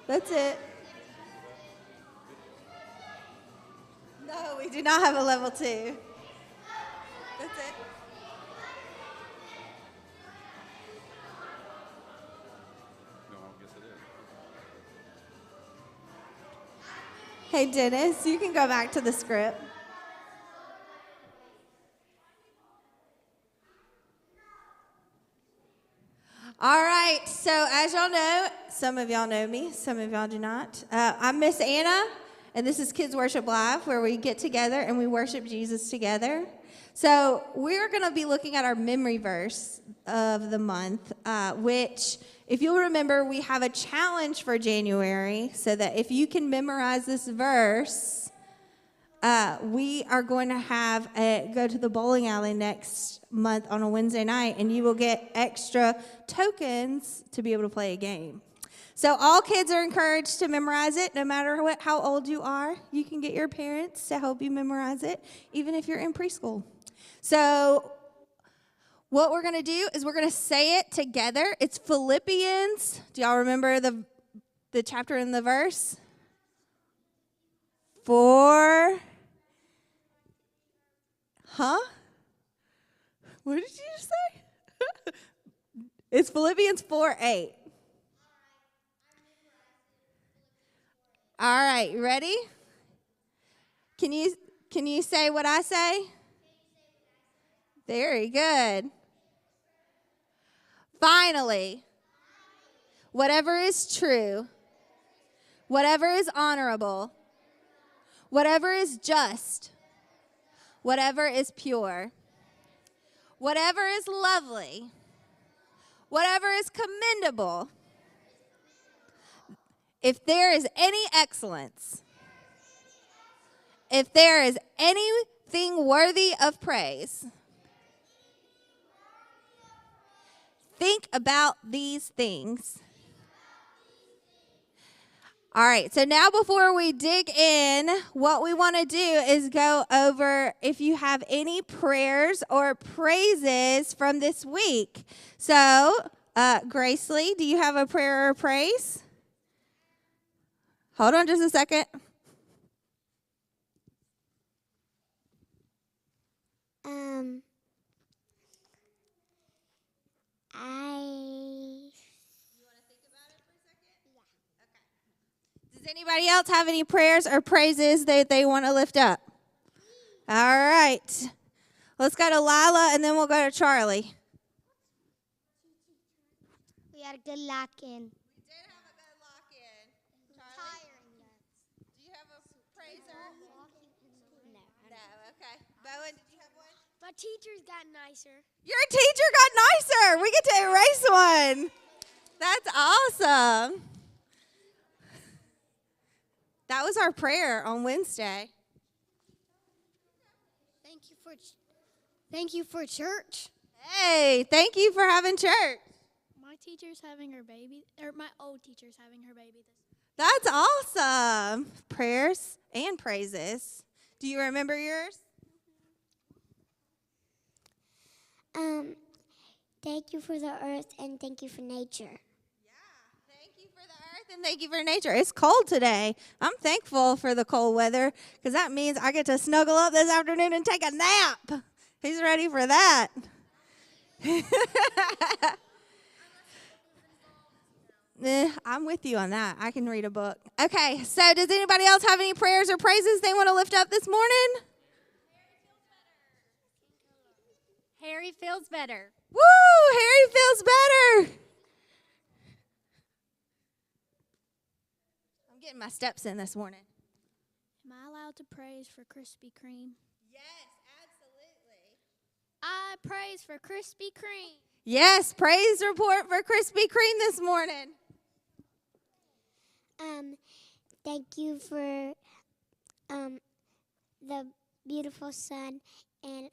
That's it. No, we do not have a level 2. That's it. No, I guess it is. Hey, Dennis, you can go back to the script. All right, so as y'all know, some of y'all know me, some of y'all do not. I'm Miss Anna, and this is Kids Worship Live, where we get together and we worship Jesus together. So we're going to be looking at our memory verse of the month, which, if you'll remember, we have a challenge for January, so that if you can memorize this verse, we are going to go to the bowling alley next month on a Wednesday night, and you will get extra tokens to be able to play a game. So all kids are encouraged to memorize it, no matter how old you are. You can get your parents to help you memorize it, even if you're in preschool. So what we're going to do is we're going to say it together. It's Philippians. Do y'all remember the chapter and the verse? 4. Huh? What did you just say? It's Philippians 4:8. All right, ready? Can you say what I say? Very good. Finally, whatever is true, whatever is honorable, whatever is just, whatever is pure, whatever is lovely, whatever is commendable, if there is any excellence, if there is anything worthy of praise, think about these things. All right, so now before we dig in, what we want to do is go over if you have any prayers or praises from this week. So, Grace Lee, do you have a prayer or praise? Hold on just a second. Does anybody else have any prayers or praises that they want to lift up? All right. Let's go to Lila, and then we'll go to Charlie. We had a good lock-in. We did have a good lock-in. Charlie, do you have a praiser? No. No, okay. Bowen, did you have one? My teachers got nicer. Your teacher got nicer. We get to erase one. That's awesome. That was our prayer on Wednesday. Thank you for church. Hey, thank you for having church. My teacher's having her baby, or my old teacher's having her baby That's awesome. Prayers and praises. Do you remember yours? Thank you for the earth and thank you for nature. Thank you for the earth and thank you for nature. It's cold today. I'm thankful for the cold weather because that means I get to snuggle up this afternoon and take a nap. Who's ready for that? I'm with you on that. I can read a book. Okay, so does anybody else have any prayers or praises they want to lift up this morning? Harry feels better. Woo! Harry feels better. I'm getting my steps in this morning. Am I allowed to praise for Krispy Kreme? Yes, absolutely. I praise for Krispy Kreme. Yes, praise report for Krispy Kreme this morning. Thank you for the beautiful sun, and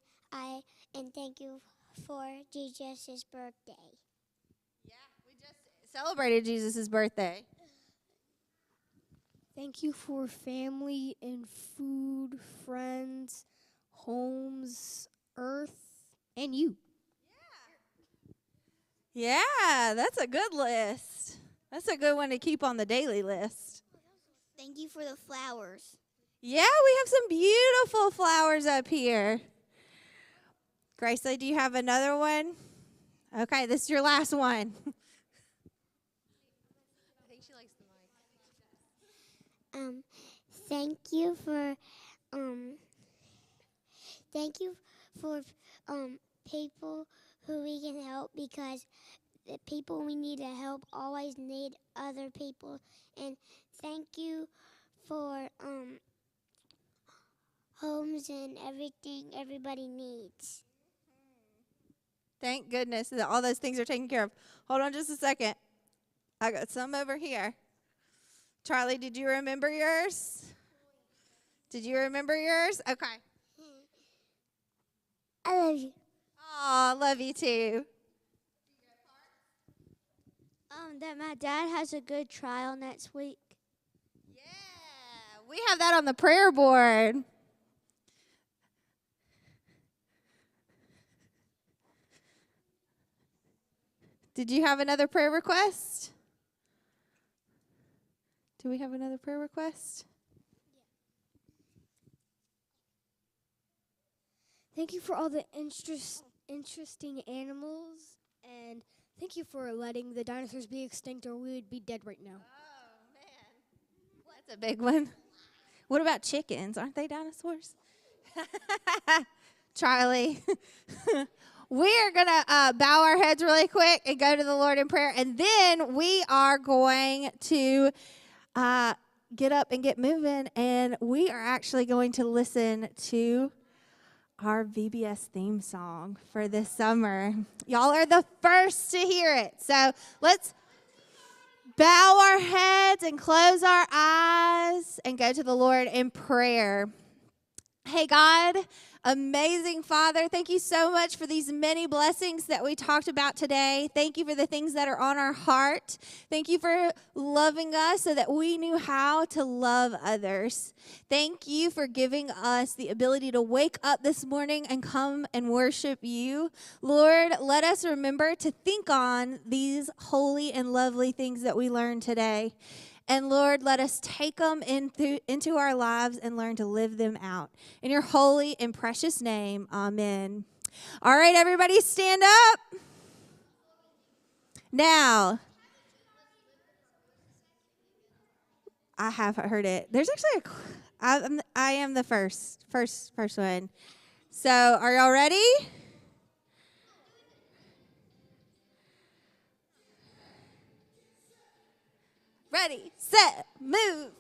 thank you for Jesus' birthday. Yeah, we just celebrated Jesus' birthday. Thank you for family and food, friends, homes, earth, and you. Yeah, that's a good list. That's a good one to keep on the daily list. Thank you for the flowers. Yeah, we have some beautiful flowers up here. Gracie, do you have another one? Okay, this is your last one. Thank you for thank you for people who we can help, because the people we need to help always need other people. And thank you for homes and everything everybody needs. Thank goodness that all those things are taken care of. Hold on just a second. I got some over here. Charlie, did you remember yours? Did you remember yours? Okay. I love you. Oh, love you too. That my dad has a good trial next week. Yeah, we have that on the prayer board. Did you have another prayer request? Do we have another prayer request? Thank you for all the interesting animals, and thank you for letting the dinosaurs be extinct, or we would be dead right now. Oh, man. That's a big one. What about chickens? Aren't they dinosaurs? Charlie. We're going to bow our heads really quick and go to the Lord in prayer. And then we are going to get up and get moving. And we are actually going to listen to our VBS theme song for this summer. Y'all are the first to hear it. So let's bow our heads and close our eyes and go to the Lord in prayer. Hey, God, amazing Father, thank you so much for these many blessings that we talked about today. Thank you for the things that are on our heart. Thank you for loving us so that we knew how to love others. Thank you for giving us the ability to wake up this morning and come and worship you. Lord, let us remember to think on these holy and lovely things that we learned today. And Lord, let us take them into our lives and learn to live them out. In your holy and precious name, amen. All right, everybody stand up. Now, I have heard it. There's actually I am the first one. So are y'all ready? Ready, set, move.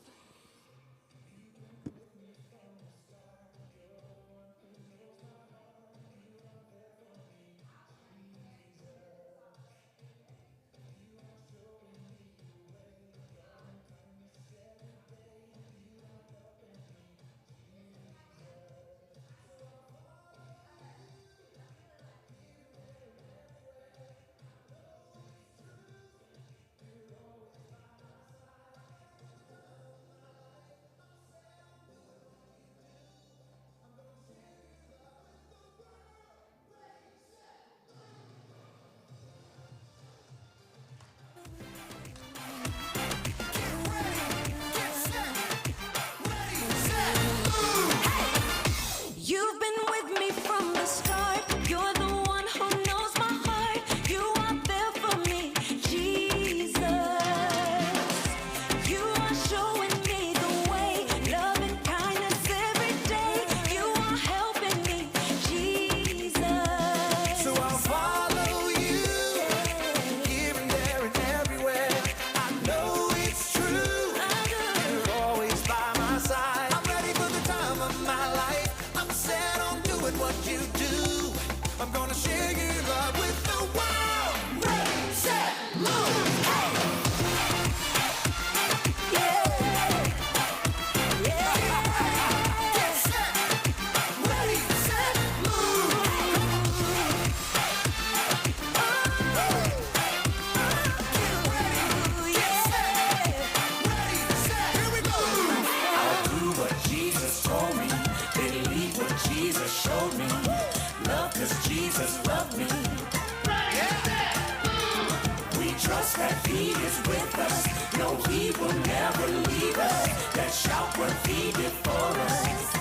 He is with us. No, He will never leave us. Let's shout what He did for us.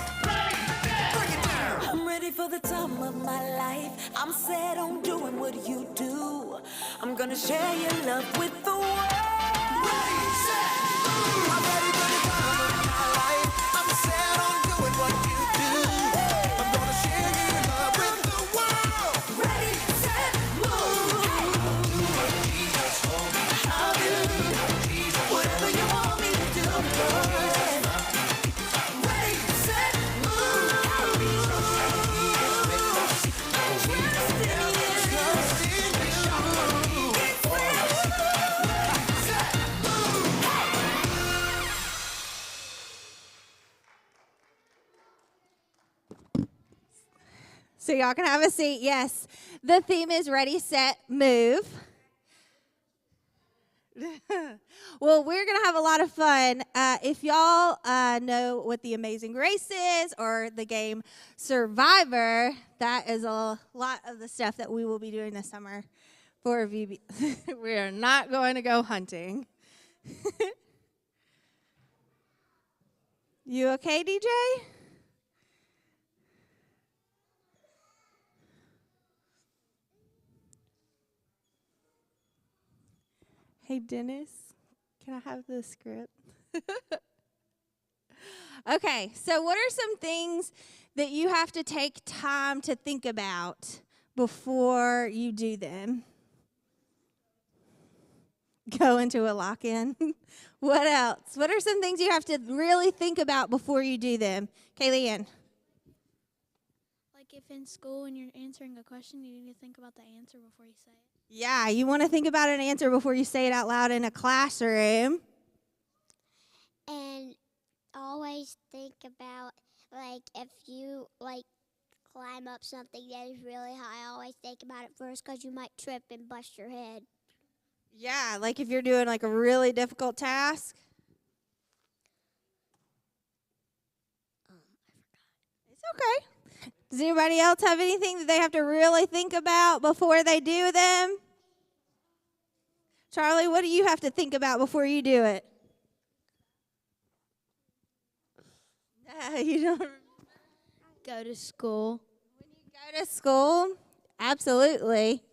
Bring it down. I'm ready for the time of my life. I'm set on doing what you do. I'm gonna share your love with the world. Ready, set, move. I'm ready for the time of my life. I'm set on doing what you do. I'm gonna share your love with the world. Ready, set, move. Do what Jesus told me. I'll do whatever you want me to do, Lord. Ready, set, move. Trust in you. So y'all can have a seat. Yes. The theme is ready, set, move. Well, we're going to have a lot of fun. If y'all know what the Amazing Grace is or the game Survivor, that is a lot of the stuff that we will be doing this summer for VB. We are not going to go hunting. You okay, DJ? Hey, Dennis, can I have the script? Okay, so what are some things that you have to take time to think about before you do them? Go into a lock-in. What else? What are some things you have to really think about before you do them? Kaylee Ann. Like if in school and you're answering a question, you need to think about the answer before you say it. Yeah, you want to think about an answer before you say it out loud in a classroom. And always think about, like, if you, like, climb up something that is really high, always think about it first because you might trip and bust your head. Yeah, like if you're doing like a really difficult task. I forgot. It's okay. Does anybody else have anything that they have to really think about before they do them? Charlie, what do you have to think about before you do it? You don't. Go to school. When you go to school? Absolutely.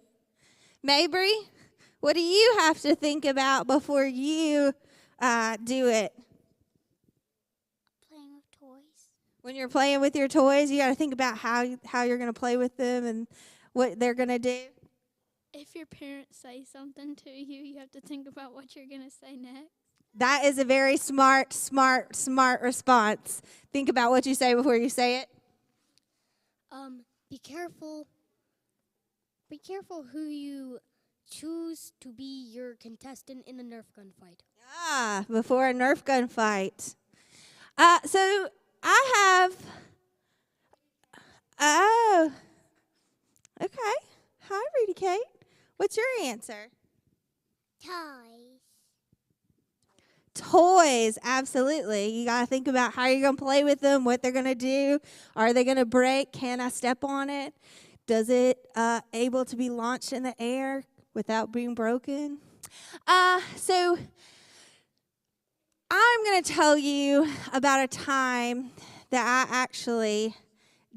Mabry, what do you have to think about before you do it? Playing with toys. When you're playing with your toys, you got to think about how you're going to play with them and what they're going to do. If your parents say something to you, you have to think about what you're going to say next. That is a very smart response. Think about what you say before you say it. Be careful. Be careful who you choose to be your contestant in a Nerf gun fight. Ah, before a Nerf gun fight. So I have. Oh. Okay. Hi, Rudy Kate. What's your answer? Toys. Toys, absolutely. You got to think about how you're going to play with them, what they're going to do. Are they going to break? Can I step on it? Does it able to be launched in the air without being broken? So I'm going to tell you about a time that I actually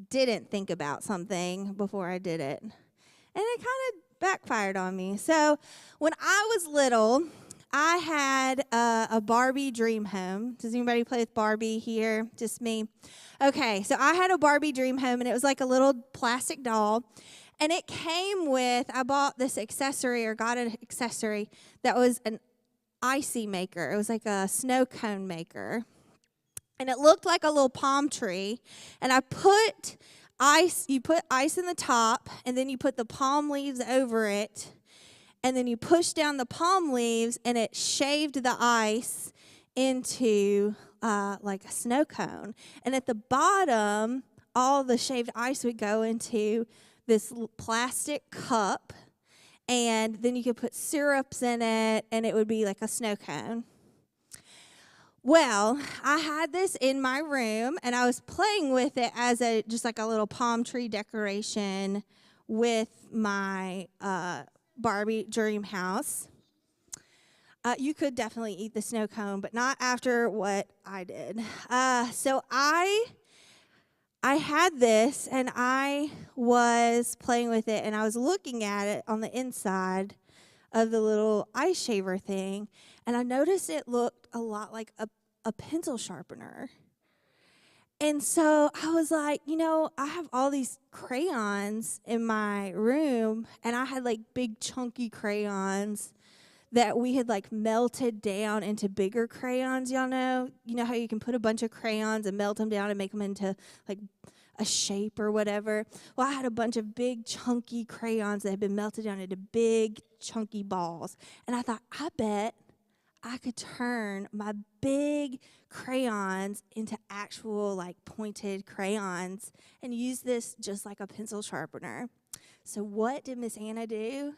didn't think about something before I did it. And it kind of backfired on me. So when I was little, I had a Barbie dream home. Does anybody play with Barbie here? Just me? Okay, so I had a Barbie dream home, and it was like a little plastic doll. And it came with, I bought this accessory or got an accessory that was an icy maker. It was like a snow cone maker. And it looked like a little palm tree. And I put ice, you put ice in the top, and then you put the palm leaves over it. And then you push down the palm leaves, and it shaved the ice into like a snow cone. And at the bottom, all the shaved ice would go into this plastic cup. And then you could put syrups in it, and it would be like a snow cone. Well, I had this in my room, and I was playing with it as just like a little palm tree decoration with my Barbie dream house. You could definitely eat the snow cone, but not after what I did. So I had this, and I was playing with it, and I was looking at it on the inside of the little ice shaver thing, and I noticed it looked a lot like a pencil sharpener. And so I was like, I have all these crayons in my room, and I had like big chunky crayons that we had like melted down into bigger crayons. Y'all know how you can put a bunch of crayons and melt them down and make them into like a shape or whatever. Well, I had a bunch of big chunky crayons that had been melted down into big chunky balls. And I thought, I bet I could turn my big crayons into actual like pointed crayons and use this just like a pencil sharpener. So what did Miss Anna do?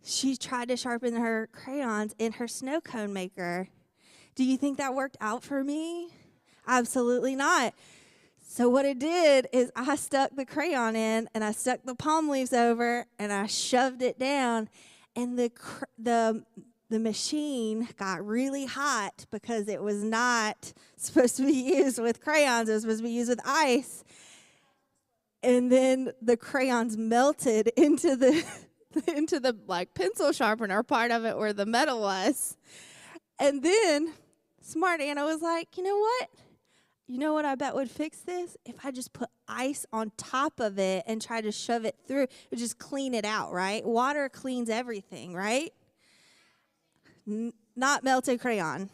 She tried to sharpen her crayons in her snow cone maker. Do you think that worked out for me? Absolutely not. So what it did is I stuck the crayon in, and I stuck the palm leaves over, and I shoved it down, and the machine got really hot because it was not supposed to be used with crayons. It was supposed to be used with ice. And then the crayons melted into the like pencil sharpener part of it where the metal was. And then smart Anna was like, you know what? You know what I bet would fix this? If I just put ice on top of it and try to shove it through, it would just clean it out, right? Water cleans everything, right? Not melted crayon.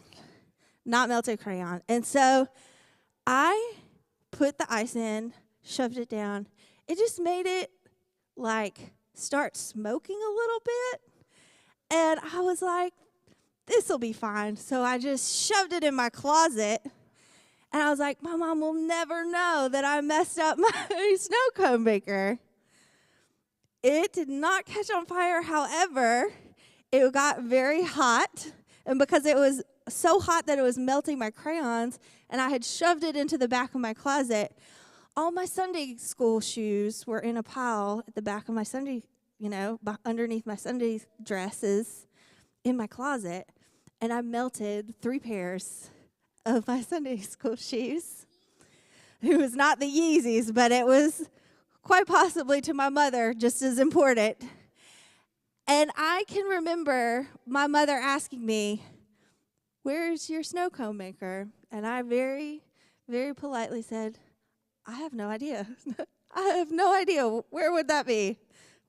Not melted crayon. And so I put the ice in, shoved it down. It just made it like start smoking a little bit. And I was like, this will be fine. So I just shoved it in my closet. And I was like, my mom will never know that I messed up my snow cone maker. It did not catch on fire. However, it got very hot. And because it was so hot that it was melting my crayons, and I had shoved it into the back of my closet, all my Sunday school shoes were in a pile at the back of my Sunday, underneath my Sunday dresses in my closet. And I melted 3 pairs of my Sunday school shoes. It was not the Yeezys, but it was quite possibly to my mother just as important. And I can remember my mother asking me, "Where's your snow cone maker?" And I very, very politely said, "I have no idea. I have no idea. Where would that be?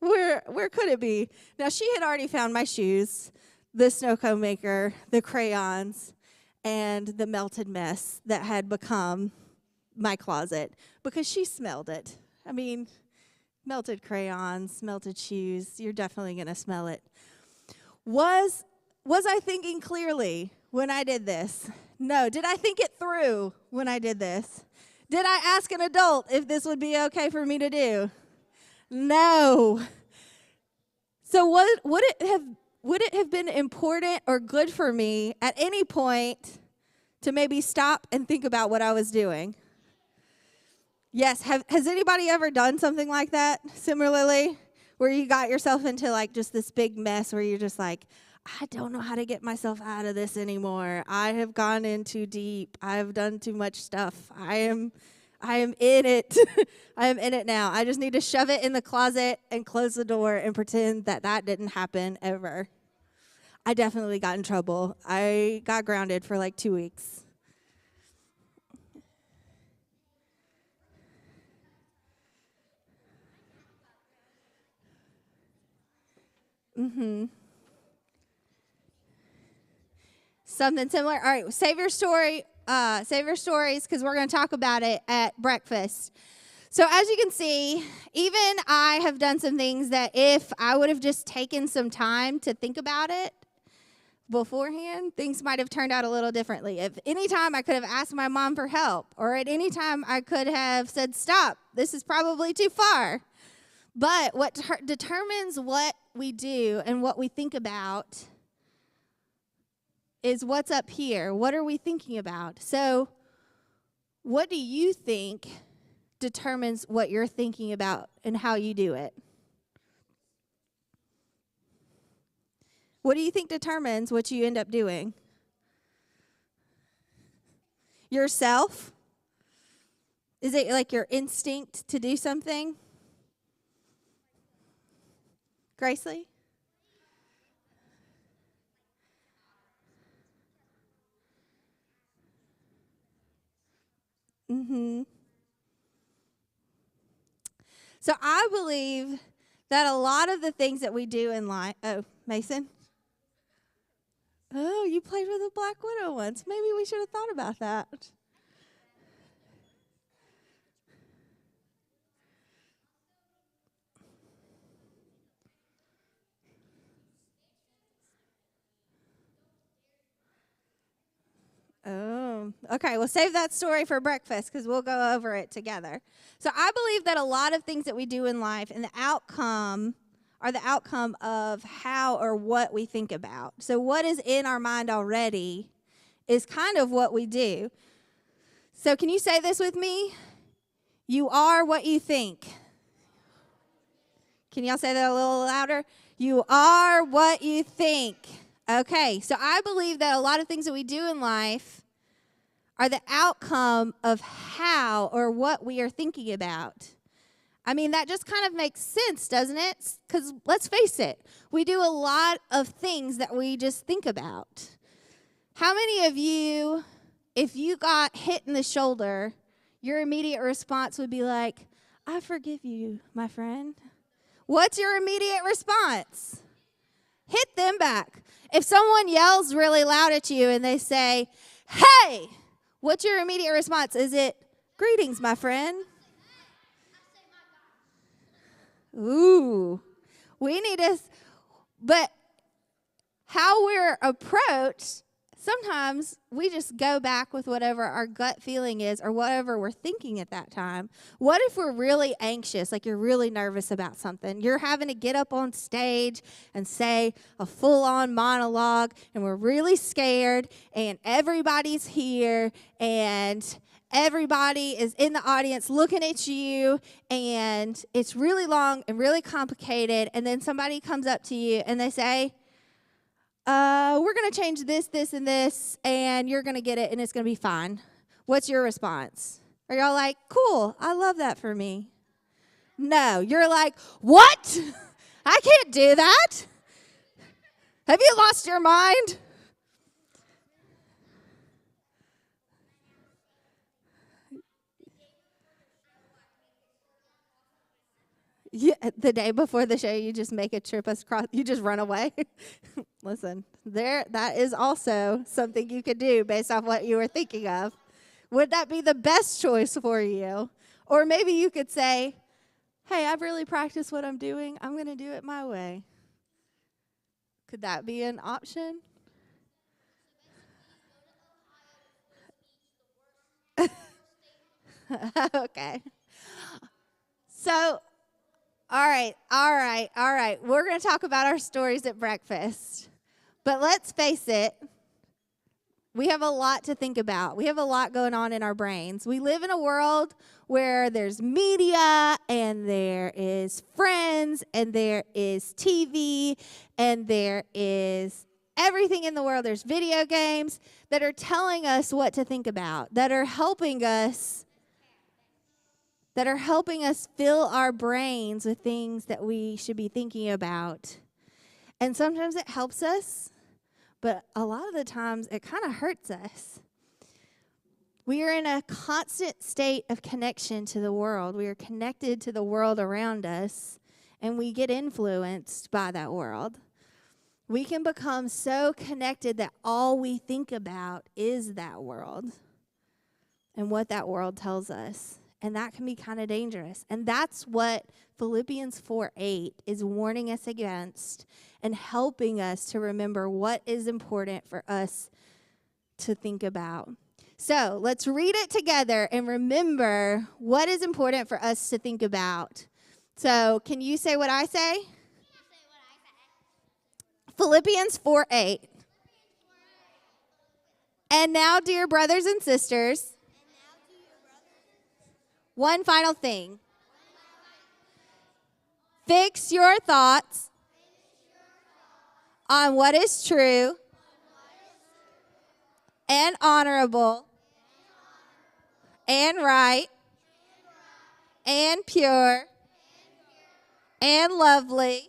Where could it be?" Now, she had already found my shoes, the snow cone maker, the crayons, and the melted mess that had become my closet because she smelled it. I mean, melted crayons, melted shoes, you're definitely going to smell it. Was I thinking clearly when I did this? No. Did I think it through when I did this? Did I ask an adult if this would be okay for me to do? No. So would it have been important or good for me at any point to maybe stop and think about what I was doing? Yes. Has anybody ever done something like that similarly, where you got yourself into like just this big mess where you're just like, I don't know how to get myself out of this anymore. I have gone in too deep. I have done too much stuff. I am in it. I am in it now. I just need to shove it in the closet and close the door and pretend that didn't happen ever. I definitely got in trouble. I got grounded for like 2 weeks. Something similar. All right, save your stories, because we're going to talk about it at breakfast. So as you can see, even I have done some things that if I would have just taken some time to think about it beforehand, things might have turned out a little differently. If any time I could have asked my mom for help, or at any time I could have said, stop, this is probably too far. But what determines what we do and what we think about is what's up here. What are we thinking about? So what do you think determines what you're thinking about and how you do it? What do you think determines what you end up doing? Yourself? Is it like your instinct to do something? Gracely? Mm-hmm. So I believe that a lot of the things that we do in life. Oh, Mason? Oh, you played with a Black Widow once. Maybe we should have thought about that. Oh, okay. Well, save that story for breakfast because we'll go over it together. So I believe that a lot of things that we do in life and the outcome are the outcome of how or what we think about. So what is in our mind already is kind of what we do. So can you say this with me? You are what you think. Can y'all say that a little louder? You are what you think. Okay, so I believe that a lot of things that we do in life are the outcome of how or what we are thinking about. I mean, that just kind of makes sense, doesn't it? Because let's face it, we do a lot of things that we just think about. How many of you, if you got hit in the shoulder, your immediate response would be like, I forgive you, my friend? What's your immediate response? Hit them back. If someone yells really loud at you and they say, hey, what's your immediate response? Is it, greetings, my friend? Ooh, we need to, but how we're approached, sometimes we just go back with whatever our gut feeling is or whatever we're thinking at that time. What if we're really anxious, like you're really nervous about something? You're having to get up on stage and say a full-on monologue, and we're really scared, and everybody's here, and everybody is in the audience looking at you, and it's really long and really complicated, and then somebody comes up to you and they say, we're going to change this, this, and this, and you're going to get it, and it's going to be fine. What's your response? Are y'all like, cool, I love that for me? No, you're like, what? I can't do that. Have you lost your mind? Yeah, the day before the show, you just make a trip across, you just run away. Listen, that is also something you could do based off what you were thinking of. Would that be the best choice for you? Or maybe you could say, hey, I've really practiced what I'm doing. I'm going to do it my way. Could that be an option? Okay. So, all right. We're going to talk about our stories at breakfast. But let's face it, we have a lot to think about. We have a lot going on in our brains. We live in a world where there's media, and there is friends, and there is TV, and there is everything in the world. There's video games that are telling us what to think about, that are helping us fill our brains with things that we should be thinking about. And sometimes it helps us, but a lot of the times it kind of hurts us. We are in a constant state of connection to the world. We are connected to the world around us, and we get influenced by that world. We can become so connected that all we think about is that world and what that world tells us. And that can be kind of dangerous. And that's what Philippians 4:8 is warning us against and helping us to remember what is important for us to think about. So let's read it together and remember what is important for us to think about. So can you say what I say? Philippians 4:8. And now, dear brothers and sisters, one final thing. Fix your thoughts on what is true and honorable and right and pure and lovely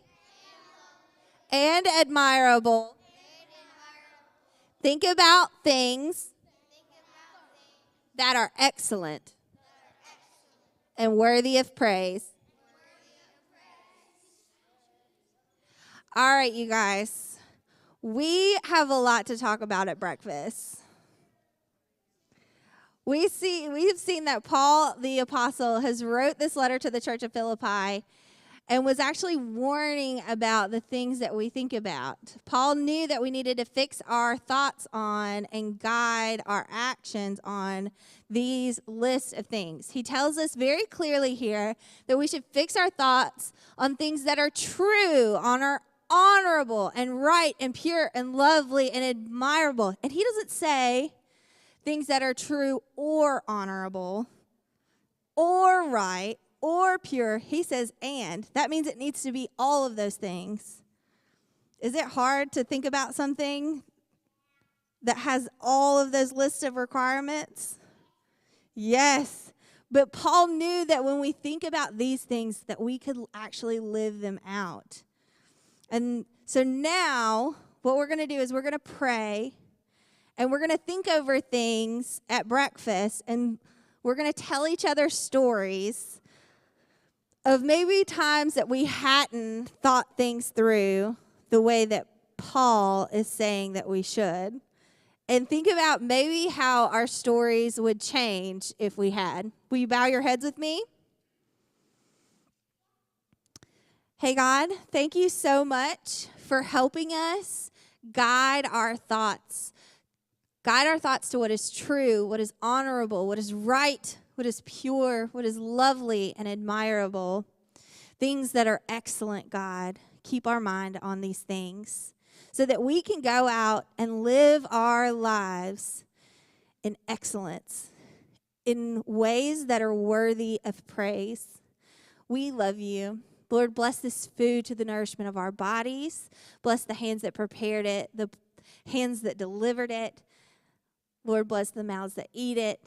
and admirable. Think about things that are excellent and worthy of praise. All right, you guys. We have a lot to talk about at breakfast. We've seen that Paul the apostle has wrote this letter to the church of Philippi and was actually warning about the things that we think about. Paul knew that we needed to fix our thoughts on and guide our actions on these lists of things. He tells us very clearly here that we should fix our thoughts on things that are true, on our honorable and right and pure and lovely and admirable. And he doesn't say things that are true or honorable or right or pure. He says and. That means it needs to be all of those things. Is it hard to think about something that has all of those lists of requirements? Yes. But Paul knew that when we think about these things, that we could actually live them out. And so now what we're going to do is we're going to pray, and we're going to think over things at breakfast, and we're going to tell each other stories of maybe times that we hadn't thought things through the way that Paul is saying that we should. And think about maybe how our stories would change if we had. Will you bow your heads with me? Hey, God, thank you so much for helping us guide our thoughts. Guide our thoughts to what is true, what is honorable, what is right, what is pure, what is lovely and admirable. Things that are excellent, God. Keep our mind on these things so that we can go out and live our lives in excellence, in ways that are worthy of praise. We love you. Lord, bless this food to the nourishment of our bodies. Bless the hands that prepared it, the hands that delivered it. Lord, bless the mouths that eat it.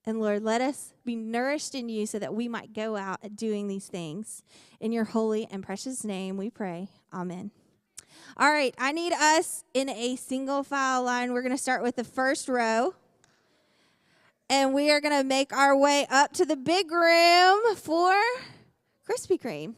And Lord, let us be nourished in you so that we might go out at doing these things. In your holy and precious name we pray. Amen. All right, I need us in a single file line. We're going to start with the first row. And we are going to make our way up to the big room for Krispy Kreme.